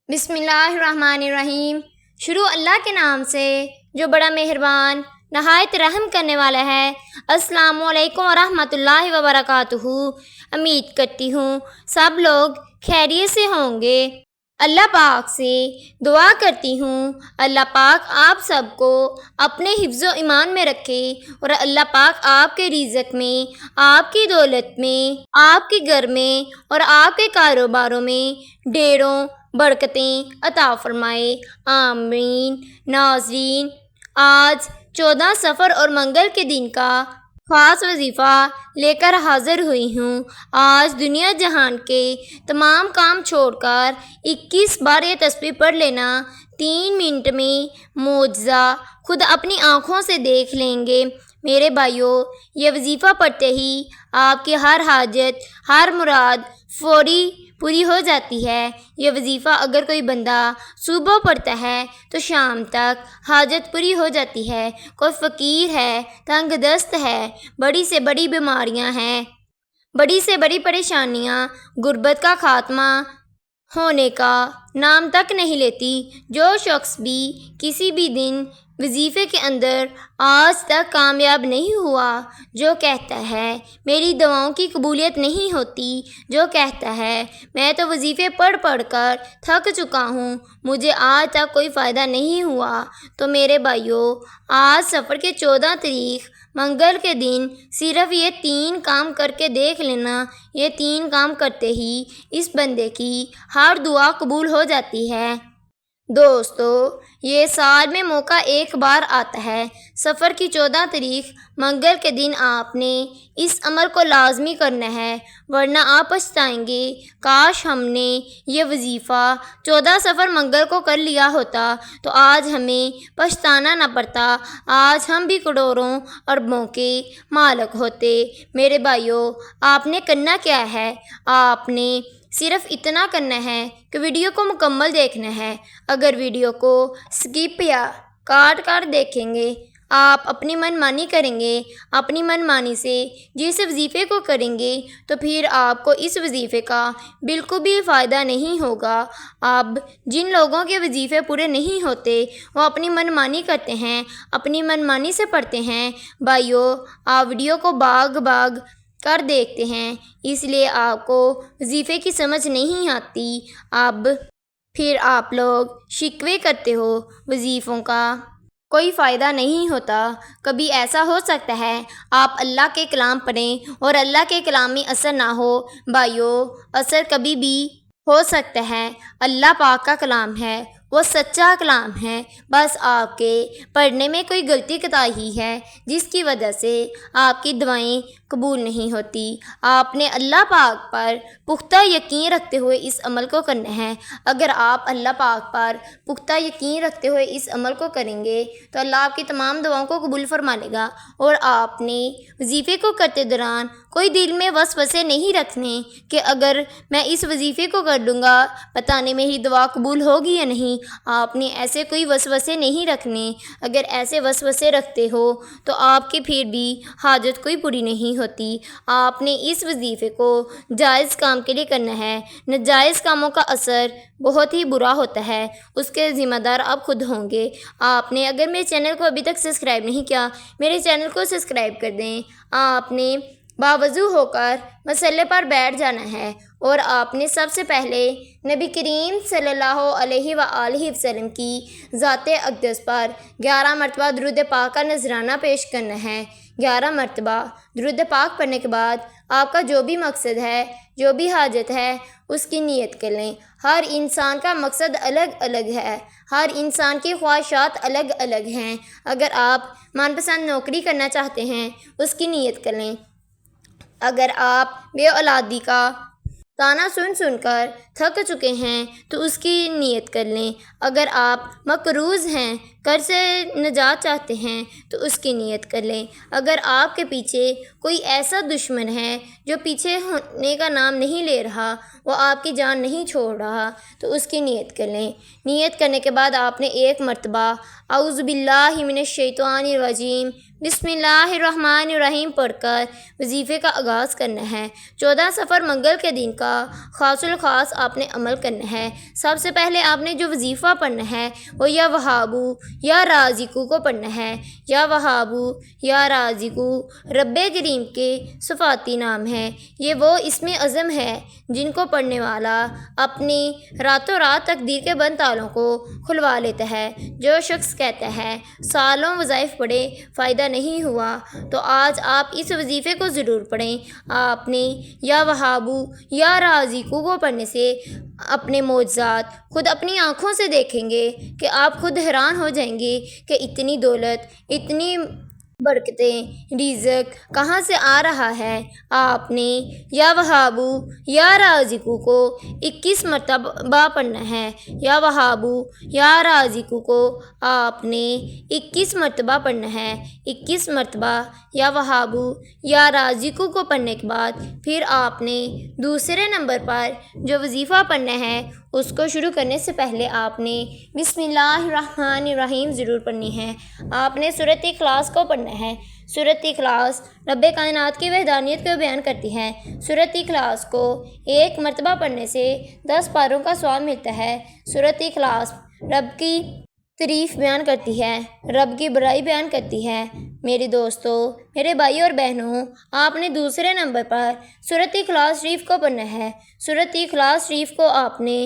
بسم اللہ الرحمن الرحیم۔ شروع اللہ کے نام سے جو بڑا مہربان نہایت رحم کرنے والا ہے۔ السلام علیکم ورحمۃ اللہ وبرکاتہ۔ امید کرتی ہوں سب لوگ خیریت سے ہوں گے۔ اللہ پاک سے دعا کرتی ہوں اللہ پاک آپ سب کو اپنے حفظ و ایمان میں رکھے، اور اللہ پاک آپ کے رزق میں، آپ کی دولت میں، آپ کے گھر میں اور آپ کے کاروباروں میں ڈھیروں برکتیں عطا فرمائے، آمین۔ ناظرین، آج 14 صفر اور منگل کے دن کا خاص وظیفہ لے کر حاضر ہوئی ہوں۔ آج دنیا جہان کے تمام کام چھوڑ کر 21 بار یہ تسبیح پڑھ لینا، 3 منٹ میں معجزہ خود اپنی آنکھوں سے دیکھ لیں گے۔ میرے بھائیوں، یہ وظیفہ پڑھتے ہی آپ کی ہر حاجت، ہر مراد فوری پوری ہو جاتی ہے۔ یہ وظیفہ اگر کوئی بندہ صبح پڑھتا ہے تو شام تک حاجت پوری ہو جاتی ہے۔ کوئی فقیر ہے، تنگ دست ہے، بڑی سے بڑی بیماریاں ہیں، بڑی سے بڑی پریشانیاں، غربت کا خاتمہ ہونے کا نام تک نہیں لیتی۔ جو شخص بھی کسی بھی دن وظیفے کے اندر آج تک کامیاب نہیں ہوا، جو کہتا ہے میری دعاؤں کی قبولیت نہیں ہوتی، جو کہتا ہے میں تو وظیفے پڑھ پڑھ کر تھک چکا ہوں، مجھے آج تک کوئی فائدہ نہیں ہوا، تو میرے بھائیوں، آج صفر کے 14 تاریخ منگل کے دن صرف یہ 3 کام کر کے دیکھ لینا۔ یہ 3 کام کرتے ہی اس بندے کی ہر دعا قبول ہو جاتی ہے۔ دوستو، یہ سال میں موقع ایک بار آتا ہے۔ صفر کی 14 تاریخ منگل کے دن آپ نے اس عمل کو لازمی کرنا ہے، ورنہ آپ پچھتائیں گے۔ کاش ہم نے یہ وظیفہ 14 صفر منگل کو کر لیا ہوتا تو آج ہمیں پچھتانا نہ پڑتا، آج ہم بھی کروڑوں اربوں کے مالک ہوتے۔ میرے بھائیوں، آپ نے کرنا کیا ہے؟ آپ نے صرف اتنا کرنا ہے کہ ویڈیو کو مکمل دیکھنا ہے۔ اگر ویڈیو کو سکپ یا کاٹ کر دیکھیں گے، آپ اپنی من مانی کریں گے، اپنی من مانی سے جس وظیفے کو کریں گے تو پھر آپ کو اس وظیفے کا بالکل بھی فائدہ نہیں ہوگا۔ اب جن لوگوں کے وظیفے پورے نہیں ہوتے وہ اپنی من مانی کرتے ہیں، اپنی من مانی سے پڑھتے ہیں۔ بھائیوں، آپ ویڈیو کو باغ باغ کر دیکھتے ہیں، اس لیے آپ کو وظیفے کی سمجھ نہیں آتی۔ اب پھر آپ لوگ شکوے کرتے ہو وظیفوں کا کوئی فائدہ نہیں ہوتا۔ کبھی ایسا ہو سکتا ہے آپ اللہ کے کلام پڑھیں اور اللہ کے کلام میں اثر نہ ہو۔ بھائیوں، اثر کبھی بھی ہو سکتا ہے۔ اللہ پاک کا کلام ہے، وہ سچا کلام ہے، بس آپ کے پڑھنے میں کوئی غلطی کوتاہی ہے جس کی وجہ سے آپ کی دعائیں قبول نہیں ہوتی۔ آپ نے اللہ پاک پر پختہ یقین رکھتے ہوئے اس عمل کو کرنا ہے۔ اگر آپ اللہ پاک پر پختہ یقین رکھتے ہوئے اس عمل کو کریں گے تو اللہ آپ کی تمام دعاؤں کو قبول فرما لے گا، اور آپ نے وظیفے کو کرتے دوران کوئی دل میں وسوسے نہیں رکھنے کہ اگر میں اس وظیفے کو کر لوں گا پتہ نہیں میری دعا قبول ہوگی یا نہیں۔ آپ نے ایسے کوئی وسوسے نہیں رکھنے۔ اگر ایسے وسوسے رکھتے ہو تو آپ کی پھر بھی حاجت کوئی پوری نہیں ہوتی۔ آپ نے اس وظیفے کو جائز کام کے لیے کرنا ہے۔ ناجائز کاموں کا اثر بہت ہی برا ہوتا ہے، اس کے ذمہ دار آپ خود ہوں گے۔ آپ نے اگر میرے چینل کو ابھی تک سبسکرائب نہیں کیا، میرے چینل کو سبسکرائب کر دیں۔ آپ نے باوضو ہو کر مصلی پر بیٹھ جانا ہے، اور آپ نے سب سے پہلے نبی کریم صلی اللہ علیہ وآلہ وسلم کی ذات اقدس پر 11 مرتبہ درود پاک کا نذرانہ پیش کرنا ہے۔ 11 مرتبہ درود پاک پڑھنے کے بعد آپ کا جو بھی مقصد ہے، جو بھی حاجت ہے، اس کی نیت کر لیں۔ ہر انسان کا مقصد الگ الگ ہے، ہر انسان کی خواہشات الگ الگ ہیں۔ اگر آپ من پسند نوکری کرنا چاہتے ہیں، اس کی نیت کر لیں۔ اگر آپ بے اولادی کا تانا سن سن کر تھک چکے ہیں تو اس کی نیت کر لیں۔ اگر آپ مقروض ہیں، قرض سے نجات چاہتے ہیں تو اس کی نیت کر لیں۔ اگر آپ کے پیچھے کوئی ایسا دشمن ہے جو پیچھے ہونے کا نام نہیں لے رہا، وہ آپ کی جان نہیں چھوڑ رہا، تو اس کی نیت کر لیں۔ نیت کرنے کے بعد آپ نے ایک مرتبہ اعوذ باللہ من الشیطان الرجیم بسم اللہ الرحمن الرحیم پڑھ کر وظیفے کا آغاز کرنا ہے۔ 14 صفر منگل کے دن کا خاص الخاص آپ نے عمل کرنا ہے۔ سب سے پہلے آپ نے جو وظیفہ پڑھنا ہے وہ یا وہابو یا رازقو کو پڑھنا ہے۔ یا وہابو یا رازقو رب کریم کے صفاتی نام ہیں۔ یہ وہ اسم اعظم ہے جن کو پڑھنے والا اپنی راتوں رات تقدیر کے بند تالوں کو کھلوا لیتا ہے۔ جو شخص کہتا ہے سالوں وظائف پڑھے فائدہ نہیں ہوا، تو آج آپ اس وظیفے کو ضرور پڑھیں۔ آپ نے یا وہابو یا رازقو کو پڑھنے سے اپنے معجزات خود اپنی آنکھوں سے دیکھیں گے کہ آپ خود حیران ہو جائیں گے کہ اتنی دولت، اتنی برکتیں، رزق کہاں سے آ رہا ہے۔ آپ نے یا وہابو یا رازقو کو 21 مرتبہ پڑھنا ہے۔ یا وہابو یا رازقو کو آپ نے 21 مرتبہ پڑھنا ہے۔ 21 مرتبہ یا وہابو یا رازقو کو پڑھنے کے بعد پھر آپ نے دوسرے نمبر پر جو وظیفہ پڑھنا ہے اس کو شروع کرنے سے پہلے آپ نے بسم اللہ الرحمن الرحیم ضرور پڑھنی ہے۔ آپ نے سورۃ اخلاص کو پڑھنا ہے۔ سورۃ اخلاص رب کائنات کی وحدانیت کو بیان کرتی ہے۔ سورۃ اخلاص کو ایک مرتبہ پڑھنے سے 10 پاروں کا ثواب ملتا ہے۔ سورۃ اخلاص رب کی تعریف بیان کرتی ہے، رب کی بڑائی بیان کرتی ہے۔ میرے دوستو، میرے بھائی اور بہنوں، آپ نے دوسرے نمبر پر سورۃ اخلاص شریف کو پڑھنا ہے۔ سورۃ اخلاص شریف کو آپ نے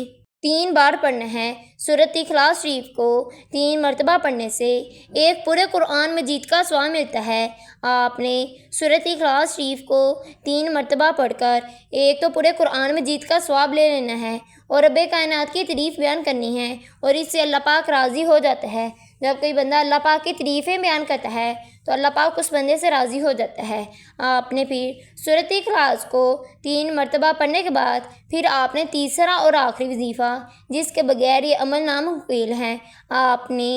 3 بار پڑھنا ہے۔ سورۃ اخلاص شریف کو 3 مرتبہ پڑھنے سے ایک پورے قرآن مجید کا ثواب ملتا ہے۔ آپ نے سورۃ اخلاص شریف کو 3 مرتبہ پڑھ کر ایک تو پورے قرآن مجید کا ثواب لے لینا ہے اور رب کائنات کی تعریف بیان کرنی ہے، اور اس سے اللہ پاک راضی ہو جاتا ہے۔ جب کوئی بندہ اللہ پاک کی تعریفیں بیان کرتا ہے تو اللہ پاک اس بندے سے راضی ہو جاتا ہے۔ آپ نے پھر سورۃ اخلاص کو 3 مرتبہ پڑھنے کے بعد پھر آپ نے تیسرا اور آخری وظیفہ، جس کے بغیر یہ عمل نامکمل ہے، آپ نے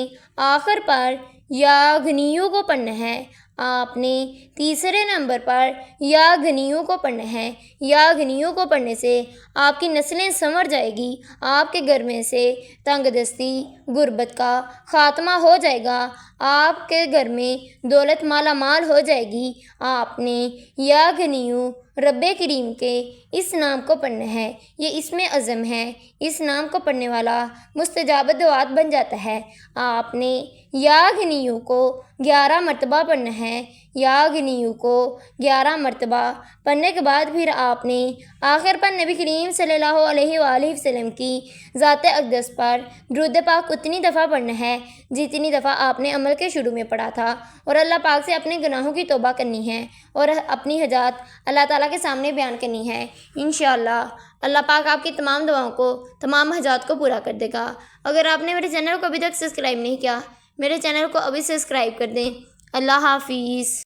آخر پر یا غنیوں کو پڑھنا ہے۔ آپ نے تیسرے نمبر پر یا غنیوں کو پڑھنا ہے۔ یا غنیوں کو پڑھنے سے آپ کی نسلیں سنور جائے گی، آپ کے گھر میں سے تنگ دستی، غربت کا خاتمہ ہو جائے گا، آپ کے گھر میں دولت مالا مال ہو جائے گی۔ آپ نے یا غنیوں رب کریم کے اس نام کو پڑھنا ہے۔ یہ اسم اعظم ہے، اس نام کو پڑھنے والا مستجاب دعوات بن جاتا ہے۔ آپ نے یا غنیوں کو 11 مرتبہ پڑھنا ہے۔ یا غنیوں کو 11 مرتبہ پڑھنے کے بعد پھر آپ نے آخر پر نبی کریم صلی اللہ علیہ وآلہ وسلم کی ذات اقدس پر درود پاک اتنی دفعہ پڑھنا ہے جتنی دفعہ آپ نے عمل کے شروع میں پڑھا تھا، اور اللہ پاک سے اپنے گناہوں کی توبہ کرنی ہے اور اپنی حاجات اللہ تعالیٰ کے سامنے بیان کرنی ہے۔ انشاءاللہ اللہ پاک آپ کی تمام دعاؤں کو، تمام حاجات کو پورا کر دے گا۔ اگر آپ نے میرے چینل کو ابھی تک سبسکرائب نہیں کیا، میرے چینل کو ابھی سبسکرائب کر دیں۔ اللہ حافظ۔